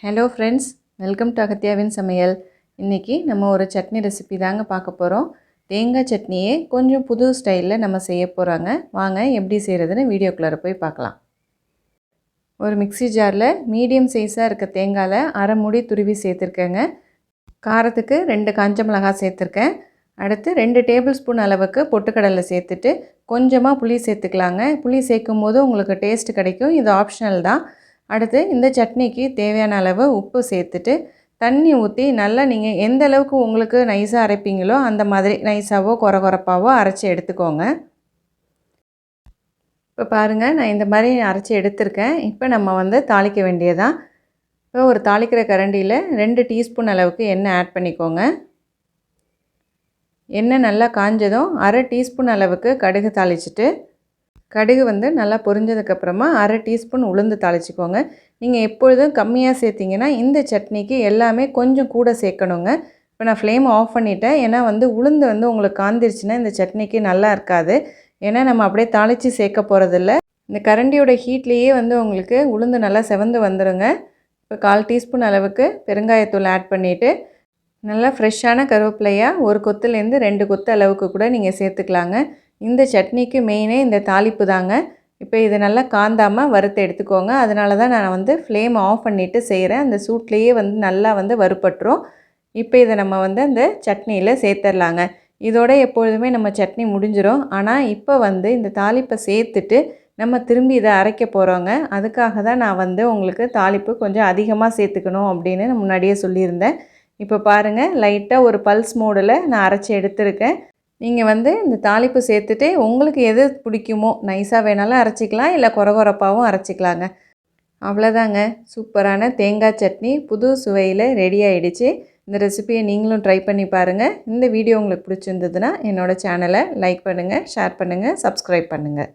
Hello friends, welcome to அகத்தியாவின் சமையல். இன்றைக்கி நம்ம ஒரு சட்னி ரெசிபி தாங்க பார்க்க போகிறோம். தேங்காய் சட்னியே கொஞ்சம் புது ஸ்டைலில் நம்ம செய்ய போகிறாங்க. வாங்க எப்படி செய்கிறதுன்னு வீடியோக்குள்ளே போய் பார்க்கலாம். ஒரு மிக்ஸி ஜாரில் மீடியம் சைஸாக இருக்க தேங்காயில் அரை மூடி துருவி சேர்த்துருக்கேங்க. காரத்துக்கு 2 காஞ்ச மிளகாய் சேர்த்துருக்கேன். அடுத்து 2 டேபிள் ஸ்பூன் அளவுக்கு பொட்டுக்கடலை சேர்த்துட்டு கொஞ்சமாக புளி சேர்த்துக்கலாங்க. புளி சேர்க்கும் போது உங்களுக்கு டேஸ்ட் கிடைக்கும், இது ஆப்ஷனல் தான். அடுத்து இந்த சட்னிக்கு தேவையான அளவு உப்பு சேர்த்துட்டு தண்ணி ஊற்றி நல்லா நீங்கள் எந்த அளவுக்கு உங்களுக்கு நைஸாக அரைப்பீங்களோ அந்த மாதிரி நைஸாவோ கொரகொரப்பாவோ அரைச்சி எடுத்துக்கோங்க. இப்போ பாருங்கள், நான் இந்த மாதிரி அரைச்சி எடுத்திருக்கேன். இப்போ நம்ம தாளிக்க வேண்டியதான். இப்போ ஒரு தாளிக்கிற கரண்டியில் 2 டீஸ்பூன் அளவுக்கு எண்ணெய் ஆட் பண்ணிக்கோங்க. எண்ணெய் நல்லா காஞ்சதும் அரை டீஸ்பூன் அளவுக்கு கடுகு தாளிச்சிட்டு கடுகு நல்லா பொரிஞ்சதுக்கப்புறமா அரை டீஸ்பூன் உளுந்து தாளிச்சிக்கோங்க. நீங்கள் எப்பொழுதும் கம்மியாக சேர்த்திங்கன்னா இந்த சட்னிக்கு எல்லாமே கொஞ்சம் கூட சேர்க்கணுங்க. இப்போ நான் ஃப்ளேம் ஆஃப் பண்ணிட்டேன். ஏன்னா உளுந்து உங்களுக்கு காந்திருச்சுன்னா இந்த சட்னிக்கு நல்லா இருக்காது. ஏன்னா நம்ம அப்படியே தாளித்து சேர்க்க போகிறதில்ல. இந்த கரண்டியோட ஹீட்லேயே உங்களுக்கு உளுந்து நல்லா செவந்து வந்துடுங்க. இப்போ 1/4 டீஸ்பூன் அளவுக்கு பெருங்காயத்தூள் ஆட் பண்ணிவிட்டு நல்லா ஃப்ரெஷ்ஷான கருவேப்பிலையாக ஒரு கொத்துலேருந்து 2 கொத்து அளவுக்கு கூட நீங்கள் சேர்த்துக்கலாங்க. இந்த சட்னிக்கு மெயினே இந்த தாளிப்பு தாங்க. இப்போ இதை நல்லா காந்தாமல் வறுத்து எடுத்துக்கோங்க. அதனால தான் நான் ஃப்ளேம் ஆஃப் பண்ணிவிட்டு செய்கிறேன். அந்த சூட்லேயே நல்லா வறுபட்டுரும். இப்போ இதை நம்ம அந்த சட்னியில் சேர்த்துடலாங்க. இதோட எப்பொழுதுமே நம்ம சட்னி முடிஞ்சிடும். ஆனால் இப்போ இந்த தாளிப்பை சேர்த்துட்டு நம்ம திரும்பி இதை அரைக்க போகிறோங்க. அதுக்காக தான் நான் உங்களுக்கு தாளிப்பு கொஞ்சம் அதிகமாக சேர்த்துக்கணும் அப்படின்னு நான் முன்னாடியே சொல்லியிருந்தேன். இப்போ பாருங்கள், லைட்டாக ஒரு பல்ஸ் மோடில் நான் அரைச்சி எடுத்துருக்கேன். நீங்கள் இந்த தாளிப்பு சேர்த்துட்டு உங்களுக்கு எது பிடிக்குமோ நைஸாக வேணாலும் அரைச்சிக்கலாம், இல்லை கொரகொரப்பாகவும் அரைச்சிக்கலாங்க. அவ்வளோதாங்க, சூப்பரான தேங்காய் சட்னி புது சுவையில் ரெடி ஆகிடுச்சு. இந்த ரெசிபியை நீங்களும் ட்ரை பண்ணி பாருங்கள். இந்த வீடியோ உங்களுக்கு பிடிச்சிருந்ததுன்னா என்னோடய சேனலை லைக் பண்ணுங்கள், ஷேர் பண்ணுங்கள், சப்ஸ்கிரைப் பண்ணுங்கள்.